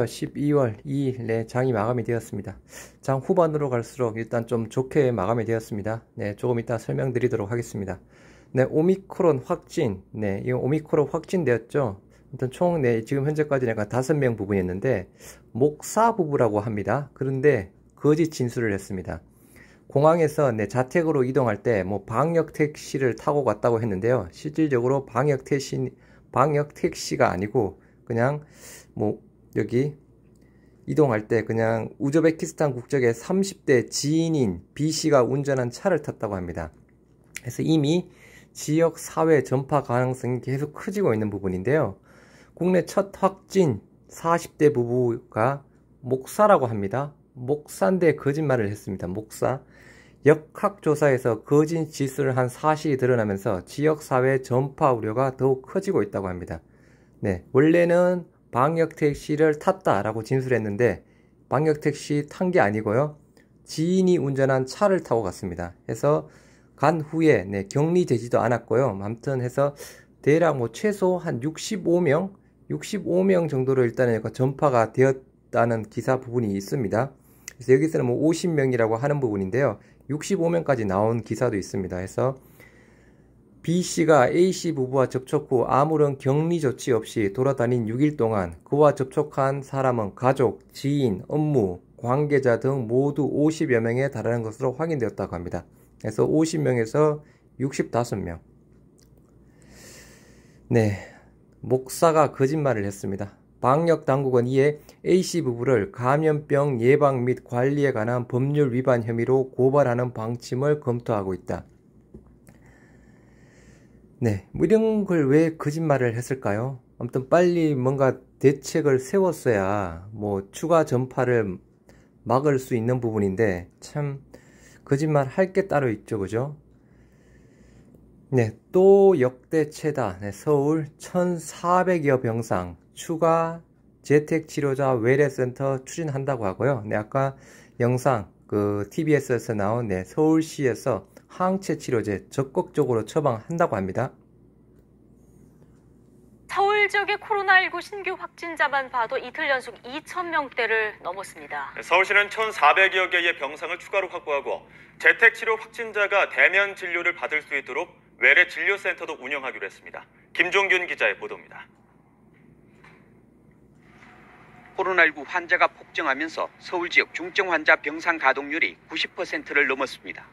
12월 2일 네, 장이 마감이 되었습니다. 장 후반으로 갈수록 일단 좀 좋게 마감이 되었습니다. 네, 조금 이따 설명드리도록 하겠습니다. 네, 오미크론 확진. 네, 이 오미크론 확진되었죠. 일단 총 네, 지금 현재까지 약간 5명 부분이었는데 목사 부부라고 합니다. 그런데 거짓 진술을 했습니다. 공항에서 네, 자택으로 이동할 때 뭐 방역 택시를 타고 갔다고 했는데요. 실질적으로 방역 택시가 아니고 그냥 뭐 여기 이동할 때 그냥 우즈베키스탄 국적의 30대 지인인 B씨가 운전한 차를 탔다고 합니다. 그래서 이미 지역 사회 전파 가능성이 계속 커지고 있는 부분인데요. 국내 첫 확진 40대 부부가 목사라고 합니다. 목사인데 거짓말을 했습니다. 목사. 역학조사에서 거짓 진술을 한 사실이 드러나면서 지역사회 전파 우려가 더욱 커지고 있다고 합니다. 네, 원래는 방역택시를 탔다라고 진술했는데 방역택시 탄 게 아니고요. 지인이 운전한 차를 타고 갔습니다. 해서 간 후에 네, 격리되지도 않았고요. 아무튼 해서 대략 뭐 최소 한 65명 정도로 일단은 전파가 되었다는 기사 부분이 있습니다. 그래서 여기서는 뭐 50명이라고 하는 부분인데요. 65명까지 나온 기사도 있습니다. 해서 B씨가 A씨 부부와 접촉 후 아무런 격리 조치 없이 돌아다닌 6일 동안 그와 접촉한 사람은 가족, 지인, 업무, 관계자 등 모두 50여 명에 달하는 것으로 확인되었다고 합니다. 그래서 50명에서 65명. 네, 목사가 거짓말을 했습니다. 방역당국은 이에 A씨 부부를 감염병 예방 및 관리에 관한 법률 위반 혐의로 고발하는 방침을 검토하고 있다. 네, 뭐 이런 걸 왜 거짓말을 했을까요? 아무튼 빨리 뭔가 대책을 세웠어야 뭐 추가 전파를 막을 수 있는 부분인데 참 거짓말 할 게 따로 있죠, 그죠? 네, 또 역대 최다 네, 서울 1,400여 병상 추가 재택치료자 외래센터 추진한다고 하고요. 네, 아까 영상 그 TBS에서 나온 네, 서울시에서 항체 치료제 적극적으로 처방한다고 합니다. 서울 지역의 코로나19 신규 확진자만 봐도 이틀 연속 2,000명대를 넘었습니다. 서울시는 1,400여 개의 병상을 추가로 확보하고 재택치료 확진자가 대면 진료를 받을 수 있도록 외래 진료센터도 운영하기로 했습니다. 김종균 기자의 보도입니다. 코로나19 환자가 폭증하면서 서울 지역 중증 환자 병상 가동률이 90%를 넘었습니다.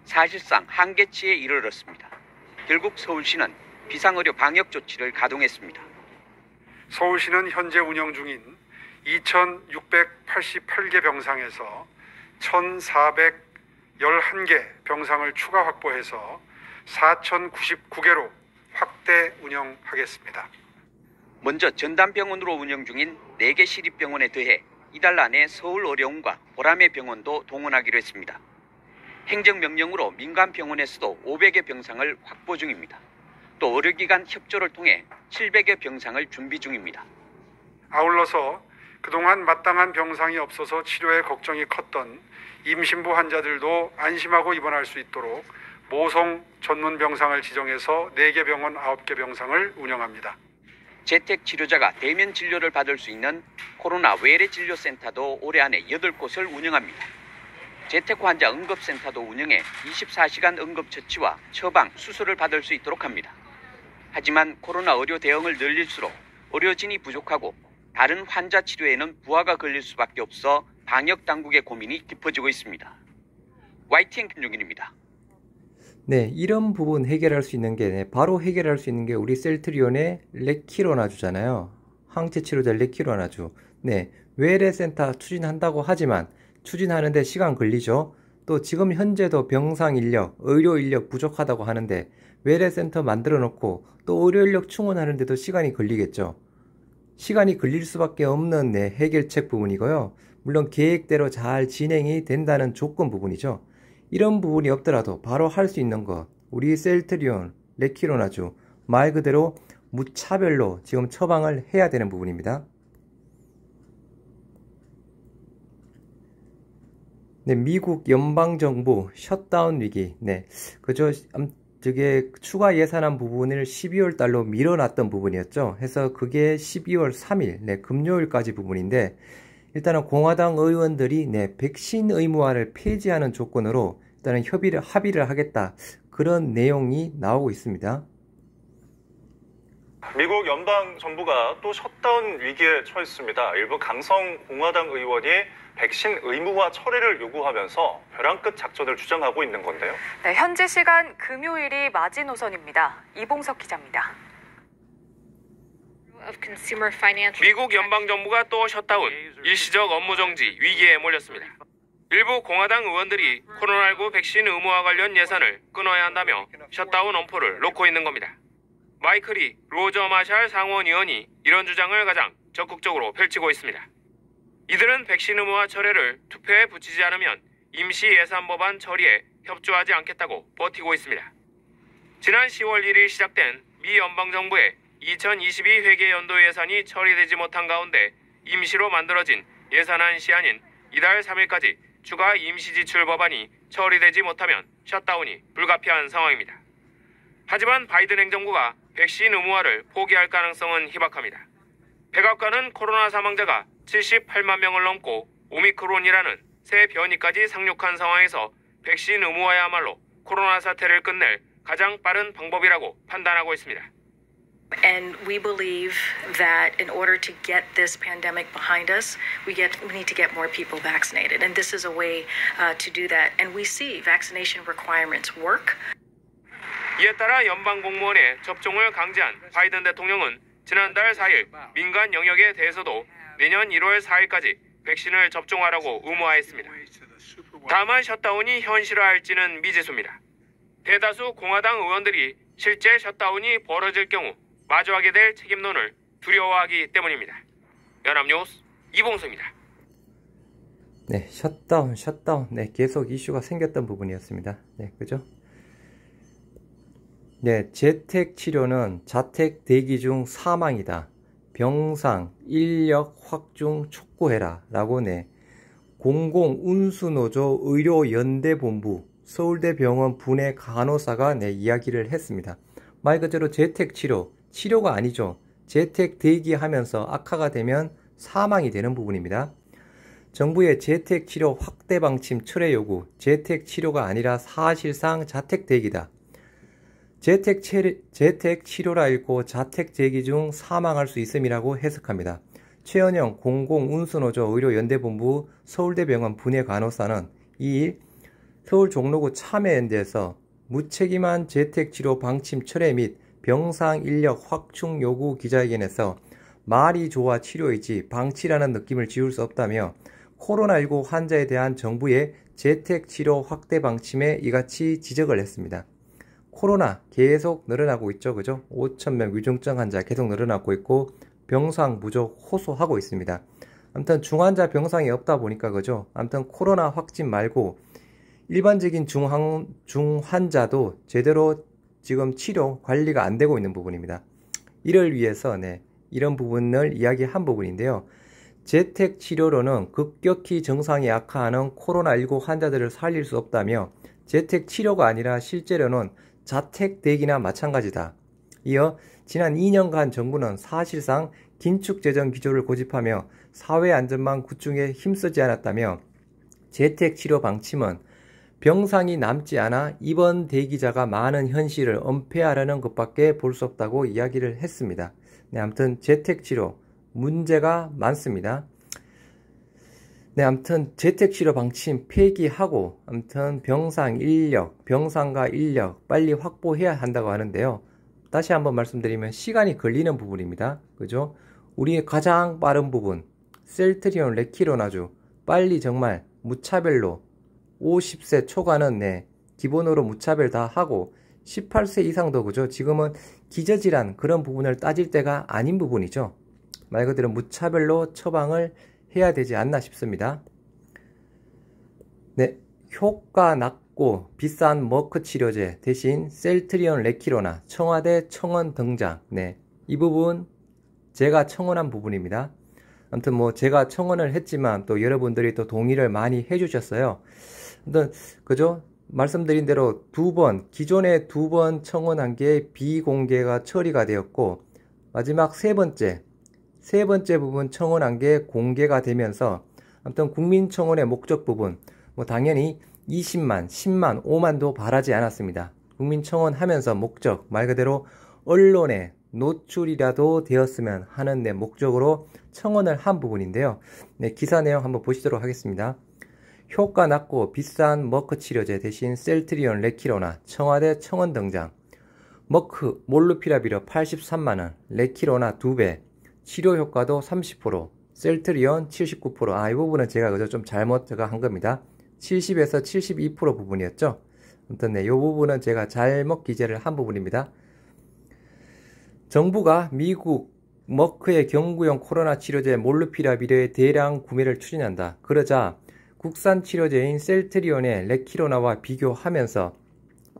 사실상 한계치에 이르렀습니다. 결국 서울시는 비상의료 방역 조치를 가동했습니다. 서울시는 현재 운영 중인 2,688개 병상에서 1,411개 병상을 추가 확보해서 4,099개로 확대 운영하겠습니다. 먼저 전담병원으로 운영 중인 4개 시립병원에 더해 이달 안에 서울의료원과 보라매 병원도 동원하기로 했습니다. 행정명령으로 민간병원에서도 500여 병상을 확보 중입니다. 또 의료기관 협조를 통해 700여 병상을 준비 중입니다. 아울러서 그동안 마땅한 병상이 없어서 치료에 걱정이 컸던 임신부 환자들도 안심하고 입원할 수 있도록 모성 전문 병상을 지정해서 4개 병원 9개 병상을 운영합니다. 재택치료자가 대면 진료를 받을 수 있는 코로나 외래진료센터도 올해 안에 8곳을 운영합니다. 재택 환자 응급센터도 운영해 24시간 응급처치와 처방, 수술을 받을 수 있도록 합니다. 하지만 코로나 의료 대응을 늘릴수록 의료진이 부족하고 다른 환자 치료에는 부하가 걸릴 수밖에 없어 방역 당국의 고민이 깊어지고 있습니다. YTN 김종균입니다. 네, 이런 부분 해결할 수 있는 게 바로 해결할 수 있는 게 우리 셀트리온의 레키로나주잖아요. 항체 치료제 레키로나주. 네, 외래센터 추진한다고 하지만 추진하는데 시간 걸리죠. 또 지금 현재도 병상 인력, 의료 인력 부족하다고 하는데 외래센터 만들어 놓고 또 의료 인력 충원하는데도 시간이 걸리겠죠. 시간이 걸릴 수밖에 없는 해결책 부분이고요. 물론 계획대로 잘 진행이 된다는 조건 부분이죠. 이런 부분이 없더라도 바로 할 수 있는 것, 우리 셀트리온, 레키로나주 말 그대로 무차별로 지금 처방을 해야 되는 부분입니다. 네, 미국 연방정부 셧다운 위기. 네, 그저 저게 추가 예산안 부분을 12월 달로 밀어놨던 부분이었죠. 해서 그게 12월 3일, 네, 금요일까지 부분인데, 일단은 공화당 의원들이 네, 백신 의무화를 폐지하는 조건으로 일단은 합의를 하겠다. 그런 내용이 나오고 있습니다. 미국 연방 정부가 또 셧다운 위기에 처했습니다. 일부 강성 공화당 의원이 백신 의무화 철회를 요구하면서 벼랑 끝 작전을 주장하고 있는 건데요. 네, 현지 시간 금요일이 마지노선입니다. 이봉석 기자입니다. 미국 연방정부가 또 셧다운, 일시적 업무정지 위기에 몰렸습니다. 일부 공화당 의원들이 코로나19 백신 의무화 관련 예산을 끊어야 한다며 셧다운 엄포를 놓고 있는 겁니다. 마이클이 로저 마샬 상원 의원이 이런 주장을 가장 적극적으로 펼치고 있습니다. 이들은 백신 의무화 철회를 투표에 붙이지 않으면 임시 예산 법안 처리에 협조하지 않겠다고 버티고 있습니다. 지난 10월 1일 시작된 미 연방정부의 2022 회계연도 예산이 처리되지 못한 가운데 임시로 만들어진 예산안 시한인 이달 3일까지 추가 임시지출 법안이 처리되지 못하면 셧다운이 불가피한 상황입니다. 하지만 바이든 행정부가 백신 의무화를 포기할 가능성은 희박합니다. 백악관은 코로나 사망자가 78만 명을 넘고 오미크론이라는 새 변이까지 상륙한 상황에서 백신 의무화야말로 코로나 사태를 끝낼 가장 빠른 방법이라고 판단하고 있습니다. And we believe that in order to get this pandemic behind us, we need to get more people vaccinated. And this is a way to do that. And we see vaccination requirements work. 이에 따라 연방 공무원의 접종을 강제한 바이든 대통령은 지난달 4일 민간 영역에 대해서도 내년 1월 4일까지 백신을 접종하라고 의무화했습니다. 다만 셧다운이 현실화할지는 미지수입니다. 대다수 공화당 의원들이 실제 셧다운이 벌어질 경우 마주하게 될 책임론을 두려워하기 때문입니다. 연합뉴스 이봉수입니다. 네, 셧다운. 네, 계속 이슈가 생겼던 부분이었습니다. 네, 그죠? 네, 재택 치료는 자택 대기 중 사망이다. 병상, 인력 확충 촉구해라. 라고 네, 공공운수노조 의료연대본부 서울대병원 분해 간호사가 네, 이야기를 했습니다. 말 그대로 재택 치료가 아니죠. 재택 대기하면서 악화가 되면 사망이 되는 부분입니다. 정부의 재택 치료 확대 방침 철회 요구, 재택 치료가 아니라 사실상 자택 대기다. 재택 치료라 읽고 자택 대기 중 사망할 수 있음이라고 해석합니다. 최은영 공공운수노조 의료연대본부 서울대병원 분해 간호사는 2일 서울 종로구 참여연대에서 무책임한 재택치료 방침 철회 및 병상 인력 확충 요구 기자회견에서 말이 좋아 치료이지 방치라는 느낌을 지울 수 없다며 코로나19 환자에 대한 정부의 재택치료 확대 방침에 이같이 지적을 했습니다. 코로나 계속 늘어나고 있죠. 그죠? 5,000명 위중증 환자 계속 늘어나고 있고 병상 부족 호소하고 있습니다. 아무튼 중환자 병상이 없다 보니까 그죠? 아무튼 코로나 확진 말고 일반적인 중환자도 제대로 지금 치료 관리가 안 되고 있는 부분입니다. 이를 위해서 네, 이런 부분을 이야기한 부분인데요. 재택 치료로는 급격히 정상이 악화하는 코로나19 환자들을 살릴 수 없다며 재택 치료가 아니라 실제로는 자택 대기나 마찬가지다. 이어 지난 2년간 정부는 사실상 긴축 재정 기조를 고집하며 사회 안전망 구축에 힘쓰지 않았다며 재택 치료 방침은 병상이 남지 않아 입원 대기자가 많은 현실을 은폐하려는 것밖에 볼 수 없다고 이야기를 했습니다. 네, 아무튼 재택 치료 문제가 많습니다. 네, 아무튼 재택 치료 방침 폐기하고 아무튼 병상과 인력 빨리 확보해야 한다고 하는데요. 다시 한번 말씀드리면 시간이 걸리는 부분입니다. 그죠? 우리의 가장 빠른 부분 셀트리온 레키로나주 빨리 정말 무차별로 50세 초과는 네, 기본으로 무차별 다 하고 18세 이상도 그죠? 지금은 기저질환 그런 부분을 따질 때가 아닌 부분이죠. 말 그대로 무차별로 처방을 해야 되지 않나 싶습니다. 네, 효과 낮고 비싼 머크 치료제 대신 셀트리온 레키로나 청와대 청원 등장. 네, 이 부분 제가 청원한 부분입니다. 아무튼 뭐 제가 청원을 했지만 또 여러분들이 또 동의를 많이 해주셨어요. 아무튼 그죠? 말씀드린 대로 기존에 2번 청원한 게 비공개가 처리가 되었고, 마지막 세 번째 부분 청원한 게 공개가 되면서, 아무튼 국민청원의 목적 부분, 당연히 20만, 10만, 5만도 바라지 않았습니다. 국민청원 하면서 목적, 말 그대로 언론에 노출이라도 되었으면 하는 목적으로 청원을 한 부분인데요. 기사 내용 한번 보시도록 하겠습니다. 효과 낮고 비싼 머크 치료제 대신 셀트리온 레키로나 청와대 청원 등장. 머크 몰루피라비르 83만원, 레키로나 2배, 치료 효과도 30%, 셀트리온 79%. 이 부분은 제가 좀 잘못 한 겁니다. 70에서 72% 부분이었죠. 아무튼 이 부분은 제가 잘못 기재를 한 부분입니다. 정부가 미국 머크의 경구용 코로나 치료제 몰루피라비르의 대량 구매를 추진한다. 그러자 국산 치료제인 셀트리온의 레키로나와 비교하면서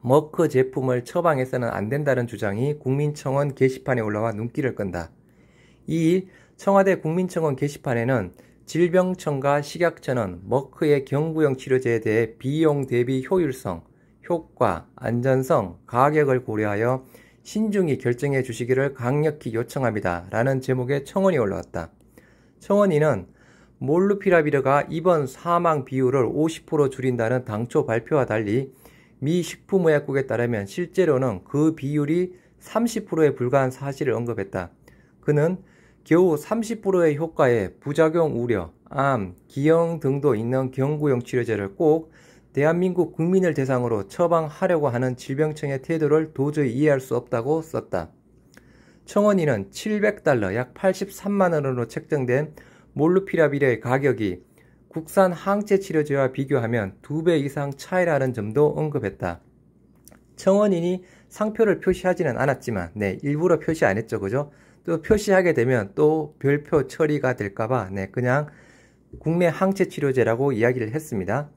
머크 제품을 처방해서는 안 된다는 주장이 국민청원 게시판에 올라와 눈길을 끈다. 2일 청와대 국민청원 게시판에는 질병청과 식약처는 머크의 경구용 치료제에 대해 비용 대비 효율성, 효과, 안전성, 가격을 고려하여 신중히 결정해 주시기를 강력히 요청합니다. 라는 제목의 청원이 올라왔다. 청원인은 몰루피라비르가 입원 사망 비율을 50% 줄인다는 당초 발표와 달리 미 식품의약국에 따르면 실제로는 그 비율이 30%에 불과한 사실을 언급했다. 그는 겨우 30%의 효과에 부작용 우려, 암, 기형 등도 있는 경구용 치료제를 꼭 대한민국 국민을 대상으로 처방하려고 하는 질병청의 태도를 도저히 이해할 수 없다고 썼다. 청원인은 $700, 약 83만원으로 책정된 몰루피라비르의 가격이 국산 항체 치료제와 비교하면 2배 이상 차이라는 점도 언급했다. 청원인이 상표를 표시하지는 않았지만, 일부러 표시 안 했죠, 그죠? 또 표시하게 되면 또 별표 처리가 될까봐, 그냥 국내 항체 치료제라고 이야기를 했습니다.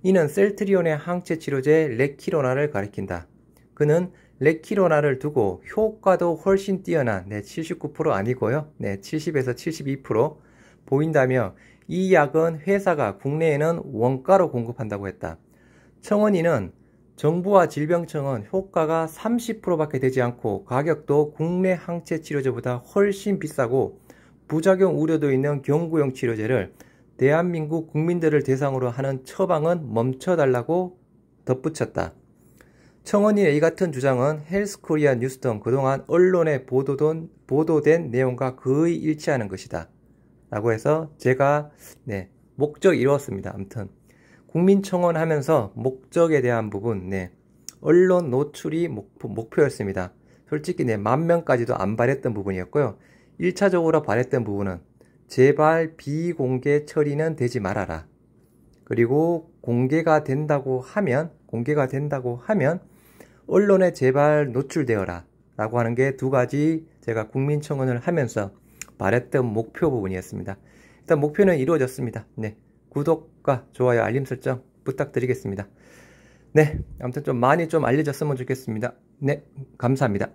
이는 셀트리온의 항체 치료제 레키로나를 가리킨다. 그는 레키로나를 두고 효과도 훨씬 뛰어난 79% 아니고요. 70에서 72% 보인다며 이 약은 회사가 국내에는 원가로 공급한다고 했다. 청원인은 정부와 질병청은 효과가 30%밖에 되지 않고 가격도 국내 항체 치료제보다 훨씬 비싸고 부작용 우려도 있는 경구용 치료제를 대한민국 국민들을 대상으로 하는 처방은 멈춰달라고 덧붙였다. 청원인의 이 같은 주장은 헬스코리아 뉴스 등 그동안 언론에 보도된 내용과 거의 일치하는 것이다. 라고 해서 제가 목적 이루었습니다. 아무튼 국민청원 하면서 목적에 대한 부분, 언론 노출이 목표였습니다. 솔직히 10,000명까지도 안 바랬던 부분이었고요. 1차적으로 바랬던 부분은 제발 비공개 처리는 되지 말아라. 그리고 공개가 된다고 하면 언론에 제발 노출되어라 라고 하는 게 2가지 제가 국민청원을 하면서 말했던 목표 부분이었습니다. 일단 목표는 이루어졌습니다. 구독과 좋아요, 알림 설정 부탁드리겠습니다. 아무튼 좀 많이 좀 알려졌으면 좋겠습니다. 감사합니다.